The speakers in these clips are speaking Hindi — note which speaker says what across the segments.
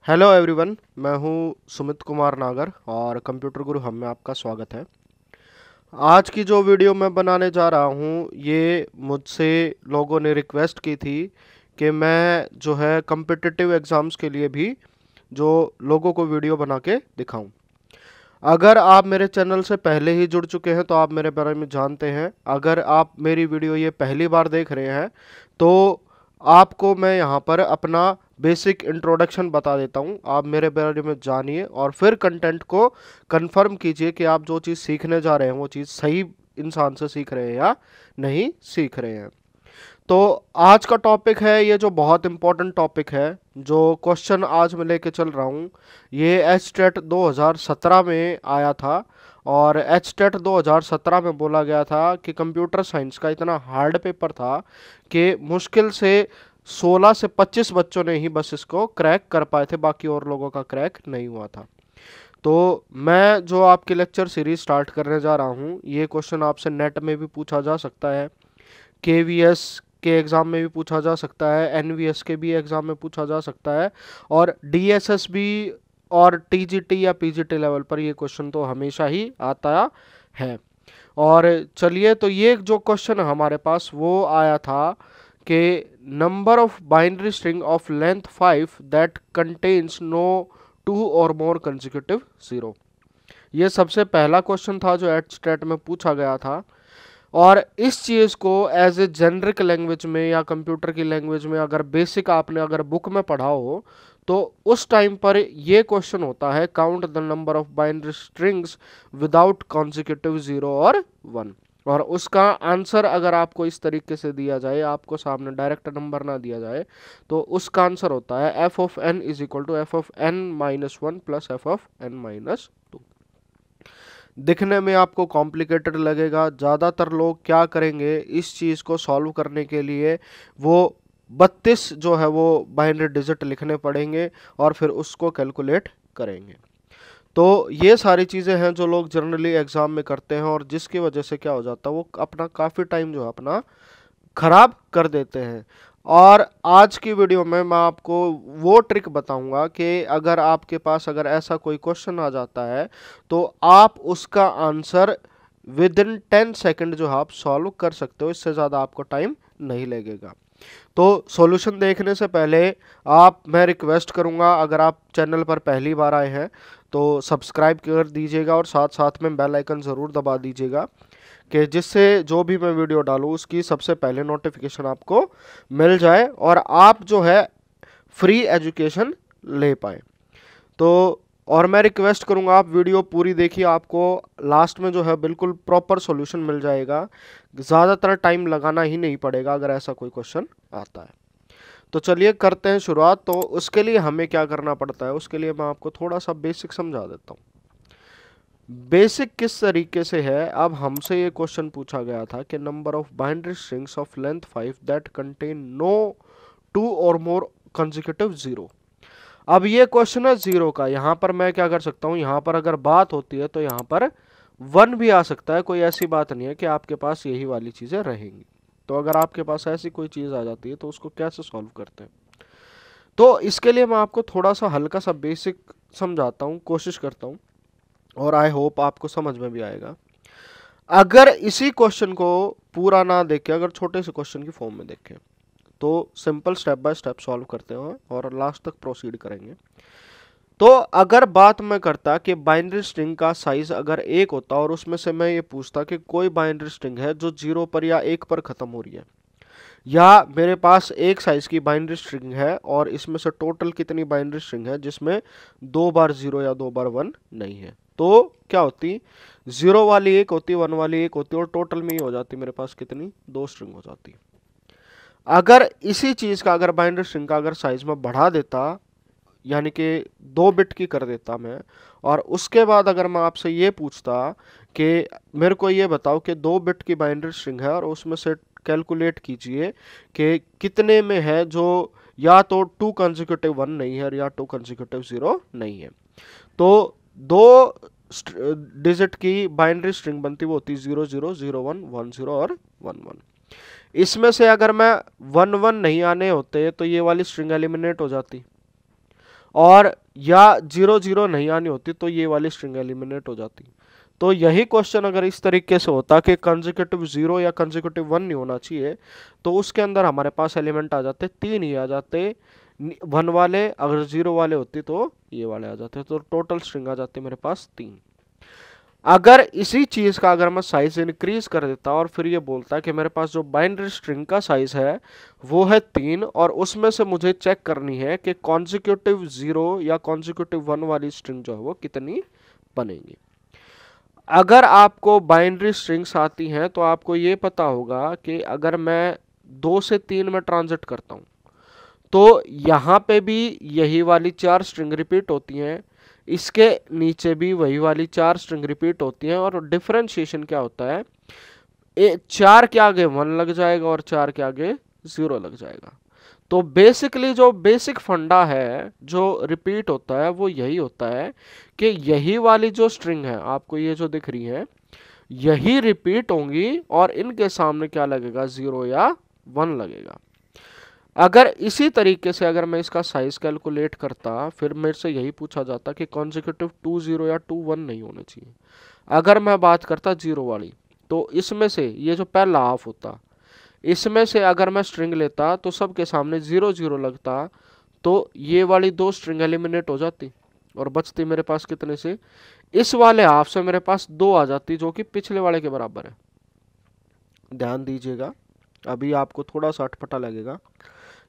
Speaker 1: हेलो एवरीवन, मैं हूं सुमित कुमार नागर और कंप्यूटर गुरु हम में आपका स्वागत है। आज की जो वीडियो मैं बनाने जा रहा हूं ये मुझसे लोगों ने रिक्वेस्ट की थी कि मैं जो है कम्पिटिटिव एग्ज़ाम्स के लिए भी जो लोगों को वीडियो बना के दिखाऊं। अगर आप मेरे चैनल से पहले ही जुड़ चुके हैं तो आप मेरे बारे में जानते हैं। अगर आप मेरी वीडियो ये पहली बार देख रहे हैं तो आपको मैं यहाँ पर अपना बेसिक इंट्रोडक्शन बता देता हूँ। आप मेरे बारे में जानिए और फिर कंटेंट को कंफर्म कीजिए कि आप जो चीज़ सीखने जा रहे हैं वो चीज़ सही इंसान से सीख रहे हैं या नहीं सीख रहे हैं। तो आज का टॉपिक है ये जो बहुत इम्पोर्टेंट टॉपिक है, जो क्वेश्चन आज मैं लेके चल रहा हूँ ये एचटेट 2017 में आया था। और एचटेट 2017 में बोला गया था कि कंप्यूटर साइंस का इतना हार्ड पेपर था कि मुश्किल से 16 से 25 बच्चों ने ही बस इसको क्रैक कर पाए थे, बाकी और लोगों का क्रैक नहीं हुआ था। तो मैं जो आपकी लेक्चर सीरीज स्टार्ट करने जा रहा हूँ ये क्वेश्चन आपसे नेट में भी पूछा जा सकता है, केवीएस के एग्ज़ाम में भी पूछा जा सकता है, एनवीएस के भी एग्ज़ाम में पूछा जा सकता है और डीएसएस भी और टीजीटी या पीजीटी लेवल पर ये क्वेश्चन तो हमेशा ही आता है। और चलिए, तो ये जो क्वेश्चन हमारे पास वो आया था कि number of binary string of length 5 that contains no 2 or more consecutive 0। ये सबसे पहला क्वेश्चन था जो एचटेट में पूछा गया था। और इस चीज़ को एज ए जेनरिक लैंग्वेज में या कंप्यूटर की लैंग्वेज में अगर बेसिक आपने अगर बुक में पढ़ा हो तो उस टाइम पर ये क्वेश्चन होता है count the number of binary strings without consecutive 0 और 1। और उसका आंसर अगर आपको इस तरीके से दिया जाए, आपको सामने डायरेक्ट नंबर ना दिया जाए, तो उसका आंसर होता है F of N is equal to F of N minus 1 plus F of N minus 2। दिखने में आपको कॉम्प्लिकेटेड लगेगा। ज़्यादातर लोग क्या करेंगे इस चीज़ को सॉल्व करने के लिए, वो 32 जो है वो बाइनरी डिजिट लिखने पड़ेंगे और फिर उसको कैलकुलेट करेंगे। तो ये सारी चीज़ें हैं जो लोग जनरली एग्ज़ाम में करते हैं और जिसकी वजह से क्या हो जाता है वो अपना काफ़ी टाइम जो है अपना ख़राब कर देते हैं। और आज की वीडियो में मैं आपको वो ट्रिक बताऊंगा कि अगर आपके पास अगर ऐसा कोई क्वेश्चन आ जाता है तो आप उसका आंसर विद इन 10 सेकेंड जो है आप सॉल्व कर सकते हो, इससे ज़्यादा आपको टाइम नहीं लगेगा। तो सॉल्यूशन देखने से पहले मैं रिक्वेस्ट करूंगा, अगर आप चैनल पर पहली बार आए हैं तो सब्सक्राइब कर दीजिएगा और साथ साथ में बेल आइकन ज़रूर दबा दीजिएगा कि जिससे जो भी मैं वीडियो डालूँ उसकी सबसे पहले नोटिफिकेशन आपको मिल जाए और आप जो है फ्री एजुकेशन ले पाए। तो और मैं रिक्वेस्ट करूंगा आप वीडियो पूरी देखिए, आपको लास्ट में जो है बिल्कुल प्रॉपर सॉल्यूशन मिल जाएगा। ज़्यादातर टाइम लगाना ही नहीं पड़ेगा अगर ऐसा कोई क्वेश्चन आता है। तो चलिए करते हैं शुरुआत। तो उसके लिए हमें क्या करना पड़ता है, उसके लिए मैं आपको थोड़ा सा बेसिक समझा देता हूँ। बेसिक किस तरीके से है, अब हमसे ये क्वेश्चन पूछा गया था कि number of binary strings of length 5 that contain no 2 or more consecutive 0। अब ये क्वेश्चन है 0 का। यहाँ पर मैं क्या कर सकता हूँ, यहाँ पर अगर बात होती है तो यहाँ पर 1 भी आ सकता है, कोई ऐसी बात नहीं है कि आपके पास यही वाली चीज़ें रहेंगी। तो अगर आपके पास ऐसी कोई चीज़ आ जाती है तो उसको कैसे सॉल्व करते हैं, तो इसके लिए मैं आपको थोड़ा सा हल्का सा बेसिक समझाता हूँ, कोशिश करता हूँ और आई होप आपको समझ में भी आएगा। अगर इसी क्वेश्चन को पूरा ना देखें, अगर छोटे से क्वेश्चन की फॉर्म में देखें तो simple step by step solve करते हैं और लास्ट तक प्रोसीड करेंगे। तो अगर बात मैं करता कि बाइनरी स्ट्रिंग का साइज अगर 1 होता और उसमें से मैं ये पूछता कि कोई बाइनरी स्ट्रिंग है जो 0 पर या 1 पर ख़त्म हो रही है, या मेरे पास एक साइज की बाइनरी स्ट्रिंग है और इसमें से टोटल कितनी बाइनरी स्ट्रिंग है जिसमें 2 बार 0 या 2 बार 1 नहीं है, तो क्या होती, 0 वाली 1 होती, 1 वाली 1 होती और टोटल में ही हो जाती मेरे पास कितनी, 2 स्ट्रिंग हो जाती। अगर इसी चीज़ का अगर बाइनरी स्ट्रिंग का अगर साइज में बढ़ा देता, यानी कि 2 बिट की कर देता मैं, और उसके बाद अगर मैं आपसे ये पूछता कि मेरे को ये बताओ कि 2 बिट की बाइनरी स्ट्रिंग है और उसमें से कैलकुलेट कीजिए कि कितने में है जो या तो 2 कंसेक्यूटिव 1 नहीं है या 2 कंसेक्यूटिव 0 नहीं है, तो 2 डिजिट की बाइनरी स्ट्रिंग बनती वो होती 0 0 0 1 1 0 और 1 1। इसमें से अगर मैं 1 1 नहीं आने होते तो ये वाली स्ट्रिंग एलिमिनेट हो जाती और या 0 0 नहीं आनी होती तो ये वाली स्ट्रिंग एलिमिनेट हो जाती। तो यही क्वेश्चन अगर इस तरीके से होता कि कंसेक्यूटिव 0 या कंसेक्यूटिव 1 नहीं होना चाहिए, तो उसके अंदर हमारे पास एलिमेंट आ जाते 3 ही आ जाते 1 वाले, अगर 0 वाले होते तो ये वाले आ जाते, तो टोटल स्ट्रिंग आ जाती मेरे पास 3। अगर इसी चीज का अगर मैं साइज इंक्रीज कर देता और फिर ये बोलता कि मेरे पास जो बाइनरी स्ट्रिंग का साइज है वो है 3 और उसमें से मुझे चेक करनी है कि कॉन्जिक्यूटिव 0 या कॉन्जिक्यूटिव 1 वाली स्ट्रिंग जो है वो कितनी बनेगी। अगर आपको बाइनरी स्ट्रिंग्स आती हैं तो आपको ये पता होगा कि अगर मैं 2 से 3 में ट्रांजिट करता हूं तो यहाँ पे भी यही वाली 4 स्ट्रिंग रिपीट होती हैं, इसके नीचे भी वही वाली 4 स्ट्रिंग रिपीट होती हैं, और डिफरेंशिएशन क्या होता है, 4 के आगे 1 लग जाएगा और 4 के आगे 0 लग जाएगा। तो बेसिकली जो बेसिक फंडा है जो रिपीट होता है वो यही होता है कि यही वाली जो स्ट्रिंग है आपको ये जो दिख रही है यही रिपीट होंगी और इनके सामने क्या लगेगा, 0 या 1 लगेगा। अगर इसी तरीके से अगर मैं इसका साइज कैलकुलेट करता, फिर मेरे से यही पूछा जाता कि कॉन्जिक्यूटिव 2 0 या 2 1 नहीं होने चाहिए। अगर मैं बात करता 0 वाली, तो इसमें से ये जो पहला हाफ होता, इसमें से अगर मैं स्ट्रिंग लेता तो सबके सामने 0 0 लगता, तो ये वाली 2 स्ट्रिंग एलिमिनेट हो जाती और बचती मेरे पास कितने से, इस वाले हाफ से मेरे पास 2 आ जाती जो कि पिछले वाले के बराबर है। ध्यान दीजिएगा, अभी आपको थोड़ा सा अटपटा लगेगा,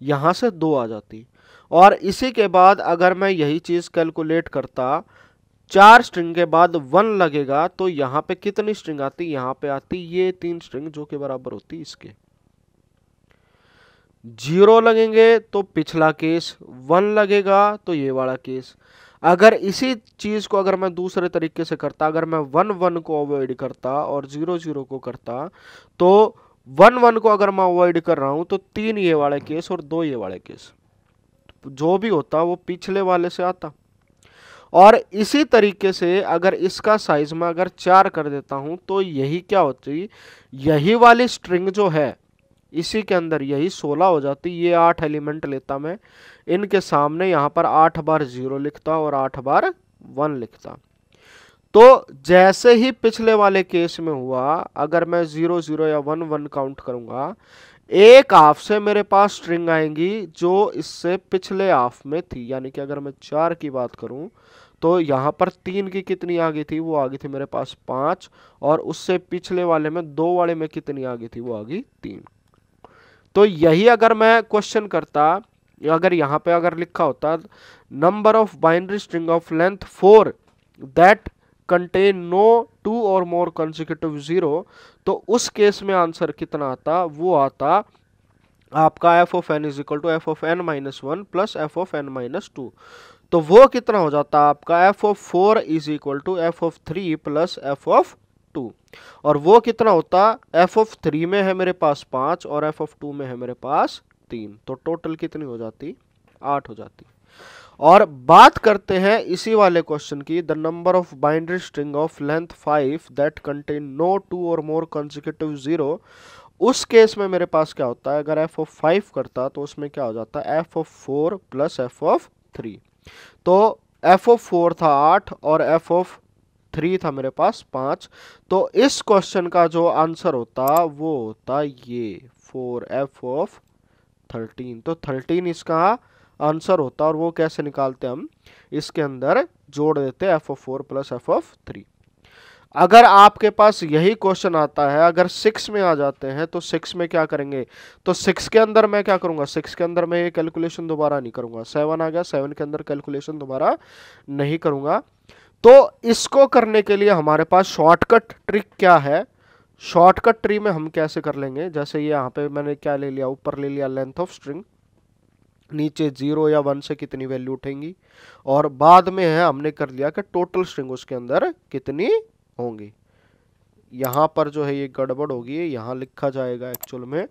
Speaker 1: यहां से 2 आ जाती और इसी के बाद अगर मैं यही चीज कैलकुलेट करता, 4 स्ट्रिंग के बाद 1 लगेगा तो यहां पे कितनी स्ट्रिंग आती, यहां पे आती ये 3 स्ट्रिंग जो के बराबर होती इसके। 0 लगेंगे तो पिछला केस, 1 लगेगा तो ये वाला केस। अगर इसी चीज को अगर मैं दूसरे तरीके से करता, अगर मैं 1 1 को अवॉइड करता और 0 0 को करता, तो 1 1 को अगर मैं अवॉइड कर रहा हूं तो 3 ये वाले केस और 2 ये वाले केस, जो भी होता वो पिछले वाले से आता। और इसी तरीके से अगर इसका साइज मैं अगर 4 कर देता हूं तो यही क्या होती, यही वाली स्ट्रिंग जो है इसी के अंदर यही 16 हो जाती, ये 8 एलिमेंट लेता मैं, इनके सामने यहां पर 8 बार 0 लिखता और 8 बार 1 लिखता। तो जैसे ही पिछले वाले केस में हुआ, अगर मैं 0 0 या 1 1 काउंट करूंगा, एक हाफ से मेरे पास स्ट्रिंग आएंगी जो इससे पिछले हाफ में थी, यानी कि अगर मैं 4 की बात करूं तो यहां पर 3 की कितनी आ गई थी, वो आ गई थी मेरे पास 5, और उससे पिछले वाले में 2 वाले में कितनी आ गई थी, वो आ गई 3। तो यही अगर मैं क्वेश्चन करता, अगर यहाँ पे अगर लिखा होता number of binary string of length 4 that contain no 2 or more consecutive 0, तो उस केस में आंसर कितना आता, वो आता आपका f of n is equal to F of N minus 1 plus F of N minus 2। तो वो कितना हो जाता आपका f of 4 is equal to F of 3 plus F of 2, और वो कितना होता, f ऑफ 3 में है मेरे पास 5 और f ऑफ 2 में है मेरे पास 3, तो टोटल कितनी हो जाती, 8 हो जाती। और बात करते हैं इसी वाले क्वेश्चन की, the number of binary string of length 5 that contain no 2 or more consecutive 0। उस केस में मेरे पास क्या होता है, अगर f ऑफ 5 करता तो उसमें क्या हो जाता है, f of 4 plus f of 3। तो f ऑफ 4 था 8 और f ऑफ 3 था मेरे पास 5, तो इस क्वेश्चन का जो आंसर होता वो होता ये 4f ऑफ 13। तो 13 इसका आंसर होता, और वो कैसे निकालते हम, इसके अंदर जोड़ देते f of 4 plus f of 3। अगर आपके पास यही क्वेश्चन आता है, अगर 6 में आ जाते हैं तो 6 में क्या करेंगे, तो 6 के अंदर मैं क्या करूंगा, 6 के अंदर मैं ये कैलकुलेशन दोबारा नहीं करूंगा, 7 आ गया, 7 के अंदर कैलकुलेशन दोबारा नहीं करूंगा। तो इसको करने के लिए हमारे पास शॉर्टकट ट्रिक क्या है, शॉर्टकट ट्री में हम कैसे कर लेंगे, जैसे ये यहाँ पे मैंने क्या ले लिया, ऊपर ले लिया लेंथ ऑफ स्ट्रिंग, नीचे 0 या 1 से कितनी वैल्यू उठेंगी, और बाद में है हमने कर लिया कि टोटल स्ट्रिंग उसके अंदर कितनी होंगी। यहां पर जो है ये गड़बड़ होगी, यहां लिखा जाएगा एक्चुअल में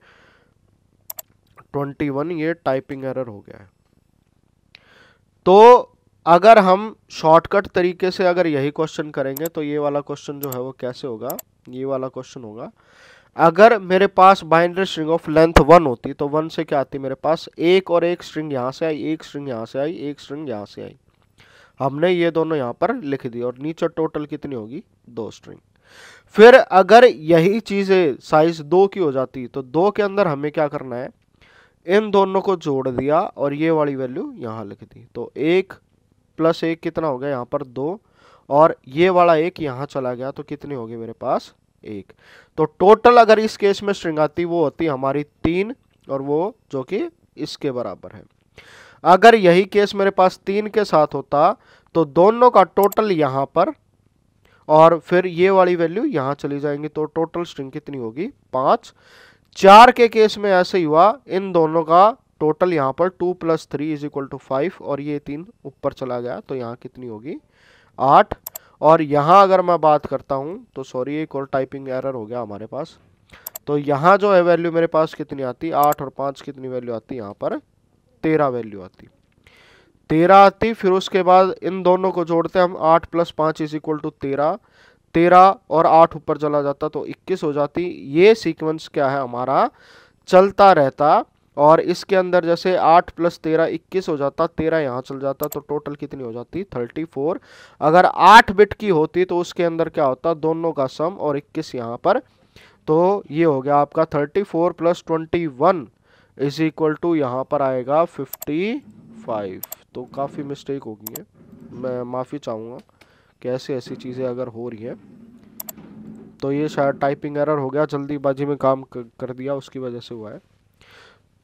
Speaker 1: 21, ये टाइपिंग एरर हो गया है। तो अगर हम शॉर्टकट तरीके से अगर यही क्वेश्चन करेंगे तो ये वाला क्वेश्चन जो है वो कैसे होगा, ये वाला क्वेश्चन होगा, अगर मेरे पास बाइनरी स्ट्रिंग ऑफ लेंथ 1 होती तो 1 से क्या आती मेरे पास एक और एक स्ट्रिंग यहाँ से आई, एक स्ट्रिंग यहाँ से आई, एक स्ट्रिंग यहाँ से आई। हमने ये दोनों यहाँ पर लिख दी और नीचे टोटल कितनी होगी 2 स्ट्रिंग। फिर अगर यही चीजें साइज 2 की हो जाती तो 2 के अंदर हमें क्या करना है, इन दोनों को जोड़ दिया और ये वाली वैल्यू यहाँ लिख दी। तो 1 + 1 कितना हो गया यहाँ पर 2, और ये वाला 1 यहाँ चला गया तो कितनी होगी मेरे पास 1। तो टोटल अगर इस केस में स्ट्रिंग आती वो होती हमारी 3, और वो जो कि इसके बराबर है। अगर यही केस मेरे पास 3 के साथ होता तो दोनों का टोटल यहाँ पर और फिर ये वाली वैल्यू यहाँ चली जाएंगी, तो टोटल स्ट्रिंग कितनी होगी 5। 4 के केस में ऐसे ही हुआ, इन दोनों का टोटल यहाँ पर 2 + 3 = 5 और ये 3 ऊपर चला गया तो यहाँ कितनी होगी 8। और यहाँ अगर मैं बात करता हूँ तो सॉरी एक और टाइपिंग एरर हो गया हमारे पास। तो यहाँ जो है वैल्यू मेरे पास कितनी आती 8 और 5 कितनी वैल्यू आती यहाँ पर 13 वैल्यू आती, 13 आती। फिर उसके बाद इन दोनों को जोड़ते हम 8 + 5 = 13, 13 और 8 ऊपर चला जाता तो 21 हो जाती। ये सीक्वेंस क्या है हमारा चलता रहता, और इसके अंदर जैसे 8 + 13 21 हो जाता, 13 यहाँ चल जाता तो टोटल कितनी हो जाती 34। अगर 8 बिट की होती तो उसके अंदर क्या होता दोनों का सम और 21 यहाँ पर, तो ये हो गया आपका 34 + 21 = यहाँ पर आएगा 55। तो काफ़ी मिस्टेक हो गई है, मैं माफ़ी चाहूँगा कि ऐसी चीज़ें अगर हो रही हैं तो ये शायद टाइपिंग एरर हो गया, जल्दीबाजी में काम कर दिया उसकी वजह से हुआ है।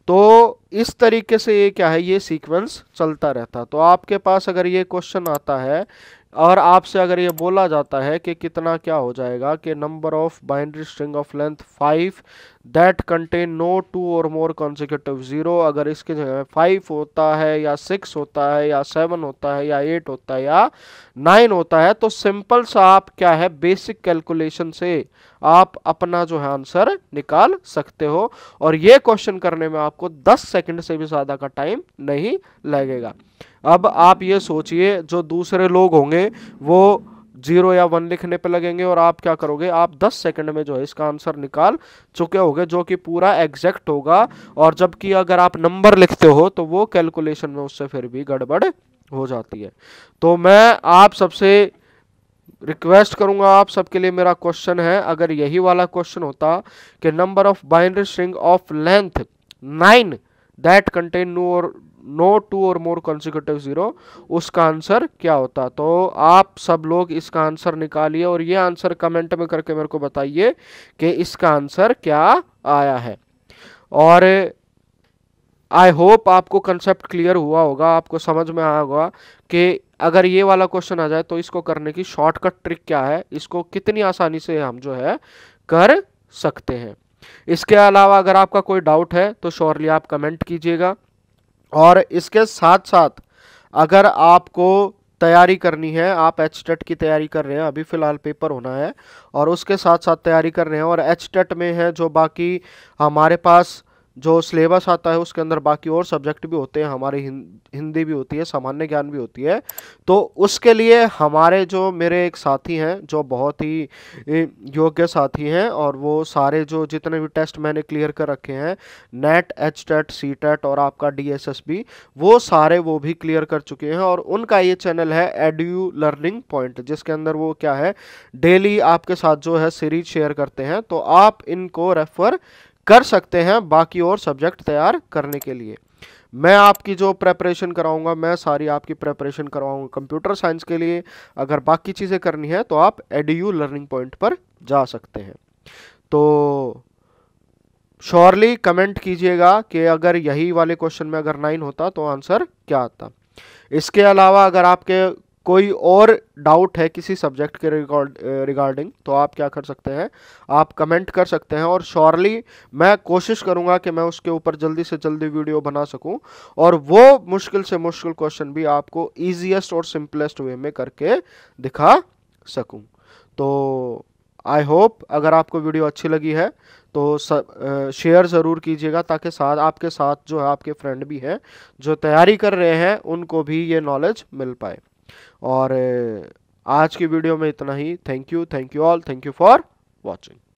Speaker 1: तो इस तरीके से ये क्या है ये सीक्वेंस चलता रहता। तो आपके पास अगर ये क्वेश्चन आता है और आपसे अगर ये बोला जाता है कि कितना क्या हो जाएगा कि number of binary string of length 5 that contain no 2 or more consecutive 0, अगर इसके जगह 5 होता है या 6 होता है या 7 होता है या 8 होता है या 9 होता है, तो सिंपल सा आप क्या है बेसिक कैलकुलेशन से आप अपना जो है आंसर निकाल सकते हो। और ये क्वेश्चन करने में आपको 10 सेकंड से भी ज़्यादा का टाइम नहीं लगेगा। अब आप ये सोचिए जो दूसरे लोग होंगे वो 0 या 1 लिखने पे लगेंगे और आप क्या करोगे, आप 10 सेकंड में जो है इसका आंसर निकाल चुके होगे जो कि पूरा एग्जैक्ट होगा। और जबकि अगर आप नंबर लिखते हो तो वो कैलकुलेशन में उससे फिर भी गड़बड़ हो जाती है। तो मैं आप सबसे रिक्वेस्ट करूंगा, आप सबके लिए मेरा क्वेश्चन है, अगर यही वाला क्वेश्चन होता कि number of binary string of length 9 that contain no 2 or more consecutive 0, उसका आंसर क्या होता। तो आप सब लोग इसका आंसर निकालिए और ये आंसर कमेंट में करके मेरे को बताइए कि इसका आंसर क्या आया है। और आई होप आपको कंसेप्ट क्लियर हुआ होगा, आपको समझ में आया होगा कि अगर ये वाला क्वेश्चन आ जाए तो इसको करने की शॉर्टकट ट्रिक क्या है, इसको कितनी आसानी से हम जो है कर सकते हैं। इसके अलावा अगर आपका कोई डाउट है तो श्योरली आप कमेंट कीजिएगा। और इसके साथ साथ अगर आपको तैयारी करनी है, आप एचटेट की तैयारी कर रहे हैं, अभी फ़िलहाल पेपर होना है और उसके साथ साथ तैयारी कर रहे हैं और एचटेट में है जो बाकी हमारे पास जो सिलेबस आता है उसके अंदर बाकी और सब्जेक्ट भी होते हैं, हमारे हिंदी भी होती है, सामान्य ज्ञान भी होती है। तो उसके लिए हमारे जो मेरे एक साथी हैं जो बहुत ही योग्य साथी हैं और वो सारे जो जितने भी टेस्ट मैंने क्लियर कर रखे हैं, नेट, एचटेट, सीटेट और आपका डीएसएसबी, वो सारे वो भी क्लियर कर चुके हैं। और उनका ये चैनल है एडू लर्निंग पॉइंट, जिसके अंदर वो क्या है डेली आपके साथ जो है सीरीज शेयर करते हैं। तो आप इनको रेफर कर सकते हैं बाकी और सब्जेक्ट तैयार करने के लिए। मैं आपकी जो प्रेपरेशन कराऊंगा, मैं सारी आपकी प्रेपरेशन करवाऊंगा कंप्यूटर साइंस के लिए। अगर बाकी चीज़ें करनी है तो आप एडू लर्निंग पॉइंट पर जा सकते हैं। तो श्योरली कमेंट कीजिएगा कि अगर यही वाले क्वेश्चन में अगर 9 होता तो आंसर क्या आता। इसके अलावा अगर आपके कोई और डाउट है किसी सब्जेक्ट के रिगार्डिंग तो आप क्या कर सकते हैं, आप कमेंट कर सकते हैं और श्योरली मैं कोशिश करूंगा कि मैं उसके ऊपर जल्दी से जल्दी वीडियो बना सकूं और वो मुश्किल से मुश्किल क्वेश्चन भी आपको ईजीएस्ट और सिंपलेस्ट वे में करके दिखा सकूं। तो आई होप अगर आपको वीडियो अच्छी लगी है तो शेयर ज़रूर कीजिएगा ताकि साथ आपके साथ जो है आपके फ्रेंड भी हैं जो तैयारी कर रहे हैं उनको भी ये नॉलेज मिल पाए। और आज की वीडियो में इतना ही। Thank you all, thank you for watching.